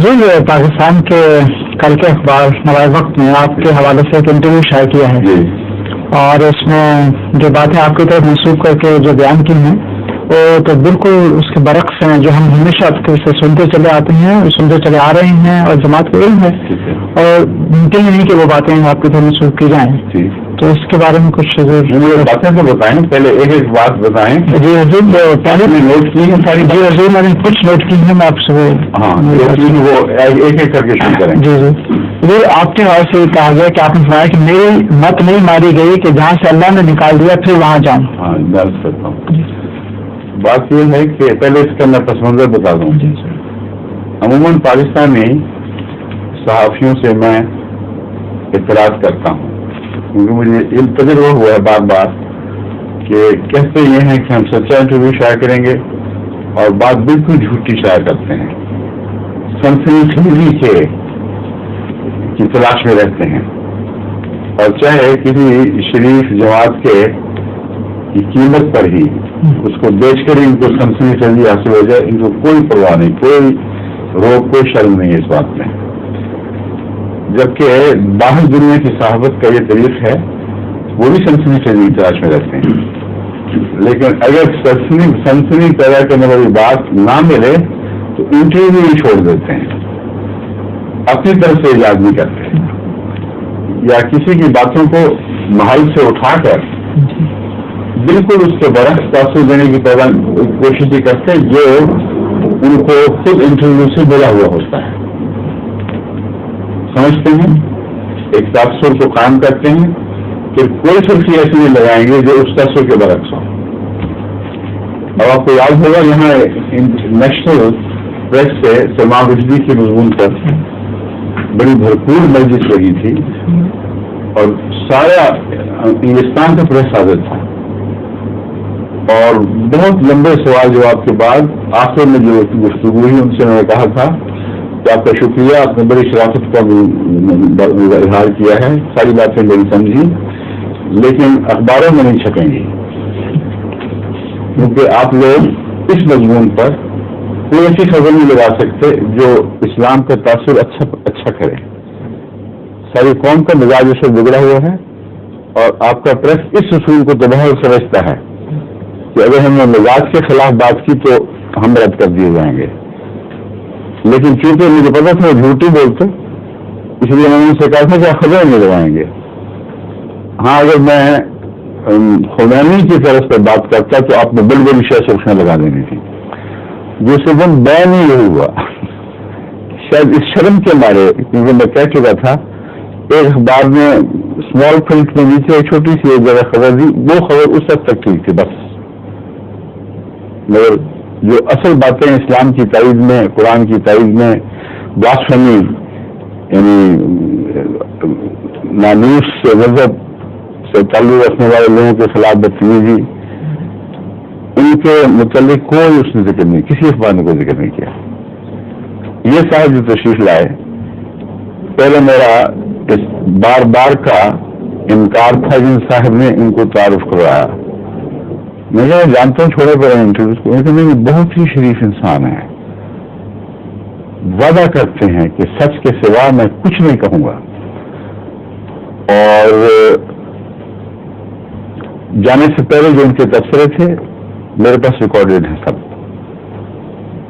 جی پاکستان کے کل کے اخبار نوائے وقت میں آپ کے حوالے سے ایک انٹرویو شائع کیا ہے اور اس میں جو باتیں آپ کی طرف منسوخ کر کے جو بیان کی ہیں وہ تو بالکل اس کے برعکس ہیں جو ہم ہمیشہ سے سنتے چلے آتے ہیں سنتے چلے آ رہے ہیں اور جماعت کو علم ہے اور ممکن ہی نہیں کہ وہ باتیں آپ کی طرف منسوخ کی جائیں. تو اس کے بارے میں کچھ باتیں تو بتائیں, پہلے ایک ایک بات بتائیں. جی حضور پہلے میں نوٹ کی ہیں ساری. جی حضور میں نے کچھ نوٹ کی ہیں, میں آپ سے وہ ایک ایک کر کے شروع کریں. جی جی آپ کے حوالے سے کہا گیا کہ آپ نے فرمایا کہ میری مت نہیں ماری گئی کہ جہاں سے اللہ نے نکال دیا پھر وہاں جاؤں. ہاں درج کرتا ہوں. بات یہ ہے کہ پہلے اس کا میں پس منظر بتا دوں. عموماً پاکستانی صحافیوں سے میں اعتراض کرتا ہوں کیونکہ مجھے علم تجربہ ہوا ہے بار بار کہ کہتے یہ ہیں کہ ہم سچا انٹرویو شائع کریں گے اور بات بالکل جھوٹی شائع کرتے ہیں, سنسنی خیزی کی تلاش میں رہتے ہیں, اور چاہے کسی شریف جماعت کی قیمت پر ہی اس کو بیچ کر ان کو سنسنی خیزی حاصل ہو جائے, ان کو کوئی پرواہ نہیں, کوئی روک, کوئی شرم نہیں ہے اس بات میں. جبکہ باہر دنیا کی صحافت کا یہ طریق ہے وہ بھی سنسنی خیزی تلاش میں رہتے ہیں, لیکن اگر سنسنی پیدا کرنے والی بات نہ ملے تو انٹرویو ہی چھوڑ دیتے ہیں, اپنی طرف سے ایجاد نہیں کرتے, یا کسی کی باتوں کو محل سے اٹھا کر بالکل اس کے برعکس تاثر دینے کی کوشش ہی کرتے ہیں جو ان کو خود انٹرویو سے ملا ہوا ہوتا ہے. سمجھتے ہیں, ایک تاثر کو قائم کرتے ہیں کہ کوئی سرخی ایسی نہیں لگائیں گے جو اس تاثر کے برعکس ہو. اور آپ کو یاد ہوگا یہاں نیشنل پریس سے سلمان رشدی کے مضمون پر بڑی بھرپور مجلس لگی تھی اور سارا انگلستان کا پریس حاضر تھا, اور بہت لمبے سوال جواب کے بعد آخر میں جو گفتگو ہوئی ان سے میں نے کہا تھا کہ آپ کا شکریہ, آپ نے بڑی شرافت کا اظہار کیا ہے, ساری باتیں بڑی سمجھی, لیکن اخباروں میں نہیں چھپیں گی کیونکہ آپ لوگ اس مضمون پر کوئی ایسی خبر نہیں لگا سکتے جو اسلام کا تاثر اچھا کرے. ساری قوم کا مزاج اس سے بگڑا ہوا ہے اور آپ کا پریس اس اصول کو تباہ سمجھتا ہے کہ اگر ہم نے مزاج کے خلاف بات کی تو ہم رد کر دیے جائیں گے. لیکن چونکہ مجھے پتا تھا وہ جھوٹی بولتے اس لیے میں نے ان سے کہا تھا کہ آپ خبریں نہیں لگائیں گے. ہاں اگر میں خمینی کی طرف سے بات کرتا تو آپ نے بڑی بڑی سرخیاں لگا دینی تھی, جو صرف بین ہی یہ ہوا شاید اس شرم کے مارے, کیونکہ میں کہہ چکا تھا ایک اخبار میں اسمال پرنٹ میں نیچے ایک چھوٹی سی ایک جگہ خبر دی, وہ خبر اس حد تک ٹھیک تھی بس, مگر جو اصل باتیں اسلام کی تائید میں, قرآن کی تائید میں, بلاسفیمی یعنی ناموس سے مذہب سے تعلق رکھنے والے لوگوں کے خلاف بدتمیزی, ان کے متعلق کوئی اس نے ذکر نہیں, کسی اخبار نے کوئی ذکر نہیں کیا. یہ صاحب جو تشریف لائے, پہلے میرا اس بار بار کا انکار تھا جن صاحب نے ان کو تعارف کروایا. میں جانتا ہوں چھوڑے پڑے انٹرویوز کو, لیکن بہت ہی شریف انسان ہے, وعدہ کرتے ہیں کہ سچ کے سوا میں کچھ نہیں کہوں گا, اور جانے سے پہلے جو ان کے تبصرے تھے میرے پاس ریکارڈڈ ہیں سب.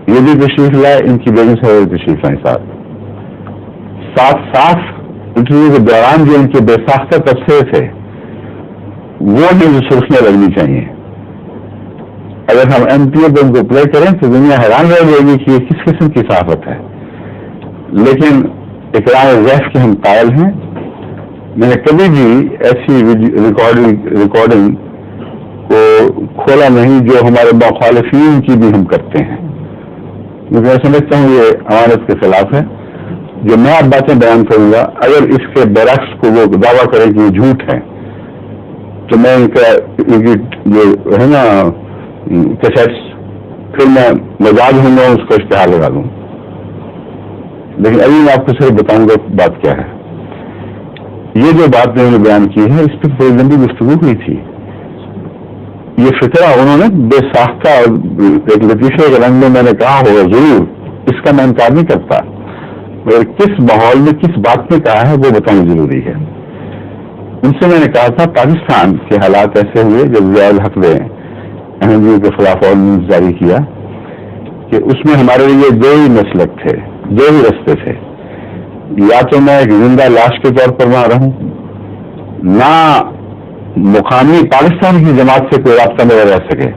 یہ بھی تشریف لائے, ان کی بیگم صاحب تشریف لائیں ساتھ انٹرویو کے دوران جو ان کے بے ساختہ تبصرے تھے وہ جو سرخیاں لگنی چاہیے. اگر ہم ایم پی او پہ ان کو پلے کریں تو دنیا حیران رہ جائے گی کہ یہ کس قسم کی صحافت ہے, لیکن اکرام ضیف کے ہم قائل ہیں. میں نے کبھی بھی ایسی ریکارڈنگ کو کھولا نہیں جو ہمارے مخالفین کی بھی ہم کرتے ہیں, کیونکہ میں سمجھتا ہوں یہ امانت کے خلاف ہے. جو میں اب باتیں بیان کروں گا اگر اس کے برعکس کو وہ دعویٰ کرے کہ یہ جھوٹ ہے تو میں ان کا جو ہے نا کیسٹس پھر میں مزاج ہوں گا اس کو اشتہار لگا دوں. لیکن ابھی میں آپ کو صرف بتاؤں گا بات کیا ہے. یہ جو بات میں نے بیان کی ہے اس پہ بڑی لمبی گفتگو ہوئی تھی. یہ فطرہ انہوں نے بے ساختہ اور ایک لطیفے کے رنگ میں نے کہا ہوگا ضرور, اس کا میں انکار نہیں کرتا, مگر کس ماحول میں کس بات میں کہا ہے وہ بتانا ضروری ہے. ان سے میں نے کہا تھا پاکستان کے حالات ایسے ہوئے جب ضیاء الحق نے احمد جی کے خلاف آرڈیننس جاری کیا کہ اس میں ہمارے لیے دو ہی مسلک تھے, دو ہی رستے تھے. یا تو میں ایک زندہ لاش کے طور پر وہاں رہوں, نہ مقامی پاکستان کی جماعت سے کوئی رابطہ میرا رہ سکے,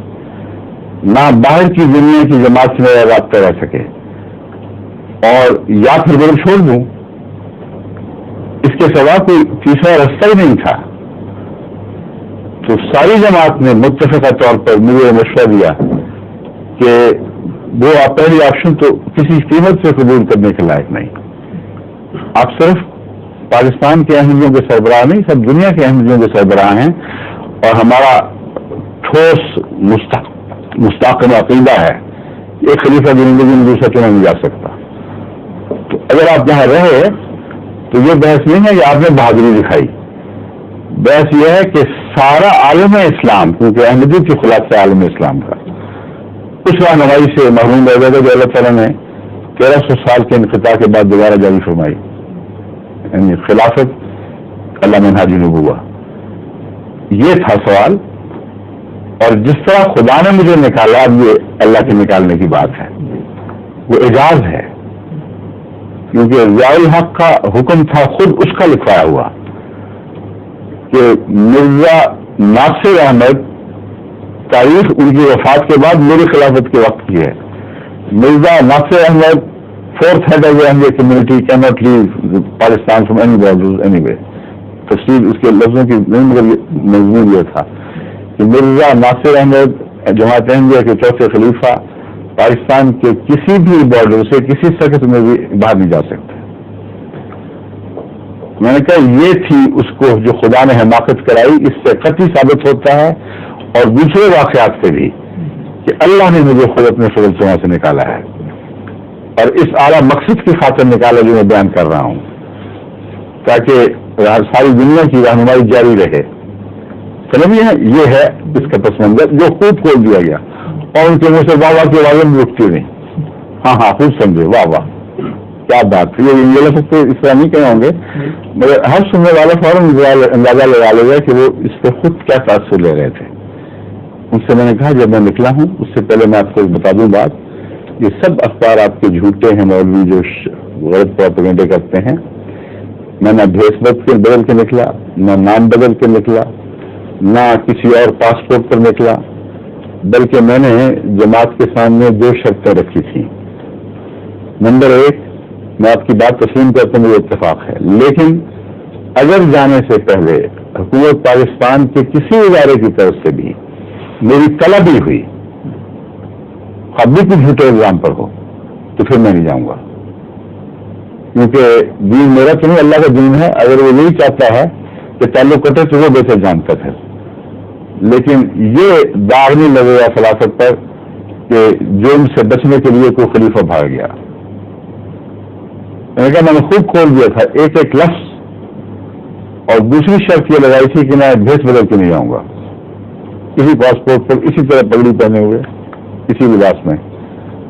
نہ باہر کی دنیا کی جماعت سے میرا رابطہ رہ سکے, اور یا پھر ملک چھوڑ دوں. اس کے سوا کوئی تیسرا رستہ ہی نہیں تھا. تو ساری جماعت نے متفقہ طور پر مجھے مشورہ دیا کہ وہ پہلی آپشن تو کسی قیمت سے قبول کرنے کے لائق نہیں. آپ صرف پاکستان کے احمدیوں کے سربراہ نہیں, سب دنیا کے احمدیوں کے سربراہ ہیں, اور ہمارا ٹھوس مستحکم عقیدہ ہے ایک خلیفہ زندگی میں دوسرا چنا نہیں جا سکتا. تو اگر آپ یہاں رہے تو یہ بحث نہیں ہے کہ آپ نے بہادری دکھائی, بحث یہ ہے کہ سارا عالم اسلام, کیونکہ احمدی کی خلاصہ عالم اسلام کا, اس رہنمائی سے محروم رہ گیا جو اللہ تعالیٰ نے 1300 سال کے انقطاع کے بعد دوبارہ جاری فرمائی, یعنی خلافت اللہ منہاج نبوہ. یہ تھا سوال. اور جس طرح خدا نے مجھے نکالا, یہ اللہ کے نکالنے کی بات ہے, وہ اعجاز ہے, کیونکہ ضیاء الحق کا حکم تھا خود اس کا لکھوایا ہوا کہ مرزا ناصر احمد تاریخ ان کی وفات کے بعد میری خلافت کے وقت کی ہے. Mirza Nasir Ahmad fourth head of Ahmadiyya community cannot leave Pakistan from any borders any way. تفصیل اس کے لفظوں کی نہیں, مگر مضمون یہ تھا کہ مرزا ناصر احمد جماعت احمدیہ کے چوتھے خلیفہ پاکستان کے کسی بھی بارڈر سے کسی سرحد میں بھی باہر نہیں جا سکتے. میں نے کہا یہ تھی اس کو جو خدا نے حماقت کرائی. اس سے قطعی ثابت ہوتا ہے اور دوسرے واقعات سے بھی کہ اللہ نے مجھے خود اپنے فضل سے وہاں سے نکالا ہے, اور اس اعلیٰ مقصد کی خاطر نکالا جو میں بیان کر رہا ہوں, تاکہ ساری دنیا کی رہنمائی جاری رہے. سمجھیے یہ ہے اس کا پس منظر جو خوب کھول دیا گیا, اور ان کے منہ سے واہ واہ کی آوازیں بھی اٹھتی نہیں. ہاں ہاں خوب سمجھے, واہ واہ کیا بات ہے. یہ لفظ تو اس طرح نہیں کہے ہوں گے, مگر ہر سننے والا فوراً اندازہ لگا لے گا کہ وہ اس پہ خود کیا تاثر لے رہے تھے. ان سے میں نے کہا جب میں نکلا ہوں, اس سے پہلے میں آپ کو بتا دوں بات, یہ سب اخبار آپ کے جھوٹے ہیں, مولوی جو غلط پروپیگنڈے کرتے ہیں. میں نہ بھیس بدل کے نکلا, نہ نام بدل کے نکلا, نہ کسی اور پاسپورٹ پر نکلا, بلکہ میں نے جماعت کے سامنے 2 شرطیں رکھی تھیں. نمبر 1, میں آپ کی بات تسلیم کرتا ہوں, مجھے اتفاق ہے, لیکن اگر جانے سے پہلے حکومت پاکستان کے کسی ادارے کی طرف سے بھی میری طلب ہی ہوئی, اب بھی کچھ جھوٹے الزام پر ہو, تو پھر میں نہیں جاؤں گا. کیونکہ دین میرا تو نہیں, اللہ کا دین ہے. اگر وہ یہی چاہتا ہے کہ تعلق کٹے تو وہ بہتر جانتا ہے, لیکن یہ داغ نہیں لگے گا خلافت پر کہ جرم سے بچنے کے لیے کوئی خلیفہ بھاگ گیا. میں نے خوب کھول دیا تھا ایک ایک لفظ, اور دوسری شرط یہ لگائی تھی کہ میں بھیس بدل کے نہیں جاؤں گا, اسی پاسپورٹ پر, اسی طرح پگڑی پہنے ہوئے, اسی لباس میں,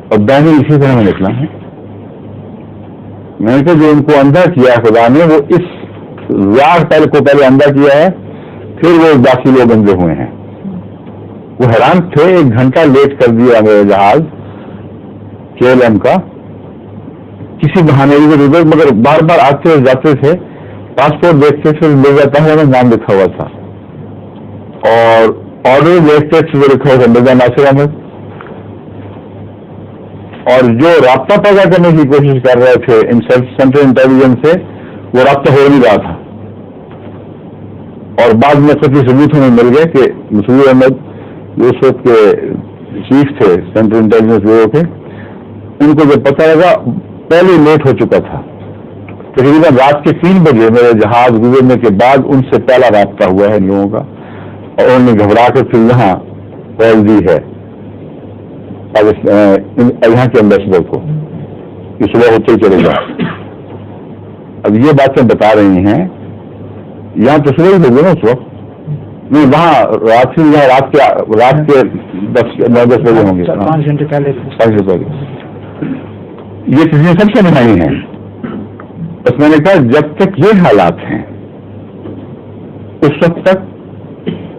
اور دائمی اسی طرح میں نکلا ہے. میں نے کہا جو ان کو اندھا کیا ہے خدا نے, وہ اس یار پہلے کو پہلے اندھا کیا ہے, پھر وہ باقی لوگ اندھے ہوئے ہیں. وہ حیران تھے, 1 گھنٹہ لیٹ کر دیا میرا جہاز KLM کا, کسی بہانے کی ضرورت, مگر بار بار آتے اور جاتے تھے. پاسپورٹ دیکھتے تھے لے جاتا ہے, نام لکھا ہوا تھا, اور آرڈر دیکھتے تھے لکھا ہوا تھا مرزا ناصر احمد. اور جو رابطہ پیدا کرنے کی کوشش کر رہے تھے سینٹرل انٹیلیجنس سے, وہ رابطہ ہو نہیں رہا تھا. اور بعد میں قطعی ثبوت ہمیں مل گئے کہ مسرور احمد جو اس وقت کے چیف تھے سینٹرل انٹیلیجنس بیورو کے, ان کو جب پتہ لگا پہلے لیٹ ہو چکا تھا. تقریباً رات کے 3 بجے میرے جہاز گزرنے کے بعد ان سے پہلا رابطہ ہوا ہے ان لوگوں کا, اور انہوں نے گھبرا کر پھر یہاں کال دی ہے یہاں کے ایمبیسڈر کو کہ صبح ہوتے ہی چلے گا. اب یہ باتیں بتا رہی ہیں, یہاں تو صبح ہی لوگ نا اس وقت نہیں, وہاں رات کے 9-10 بجے ہوں گے, 5 گھنٹے پہلے. یہ چیزیں سب سے نمائی ہیں. بس میں نے کہا جب تک یہ حالات ہیں اس وقت تک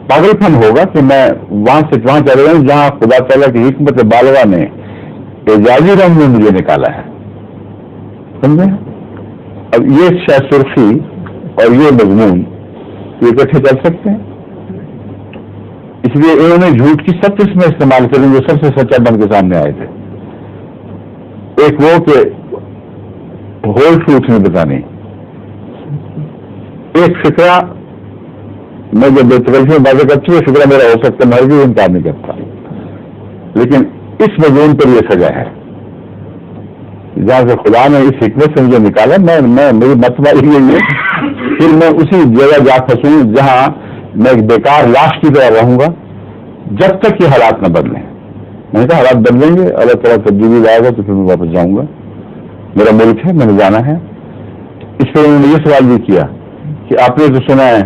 پاگل پن ہوگا کہ میں وہاں سے وہاں چلے جاؤں جہاں خدا تعالیٰ کی حکمت بالغہ نے اعجازی رنگ میں مجھے نکالا ہے. سمجھے؟ اب یہ شاید سرخی اور یہ مضمون یہ اکٹھے چل سکتے ہیں. اس لیے انہوں نے جھوٹ کی سب قسمیں استعمال کریں جو سب سے سچا بن کے سامنے آئے تھے. ایک وہ کہ ہول ٹروتھ نہیں بتانی. ایک فکرہ میں جو بے تکلفی میں باتیں کرتی ہوں فکرہ میرا ہو سکتا ہے، میں بھی انکار نہیں کرتا، لیکن اس مضمون پر یہ سزا ہے جہاں سے خدا نے اس حکمت سے مجھے نکالا. میری متبادی یہی ہے پھر میں اسی جگہ جا پھنسوں جہاں میں ایک بیکار لاش کی طرح رہوں گا جب تک یہ حالات نہ بدلیں. میں نے کہا حالات بدلیں گے، اللہ تعالیٰ تبدیلی لائے گا تو پھر میں واپس جاؤں گا. میرا ملک ہے، میں نے جانا ہے. اس پر انہوں نے یہ سوال بھی کیا کہ آپ نے تو سنا ہے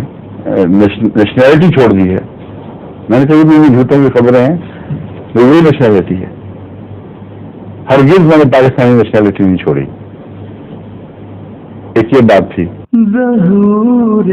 نیشنلٹی چھوڑ دی ہے. میں نے کہا یہ جھوٹوں کی خبریں ہیں، وہی نیشنلٹی ہے. ہرگز میں نے پاکستانی نیشنلٹی نہیں چھوڑی. ایک یہ بات تھی. ظہور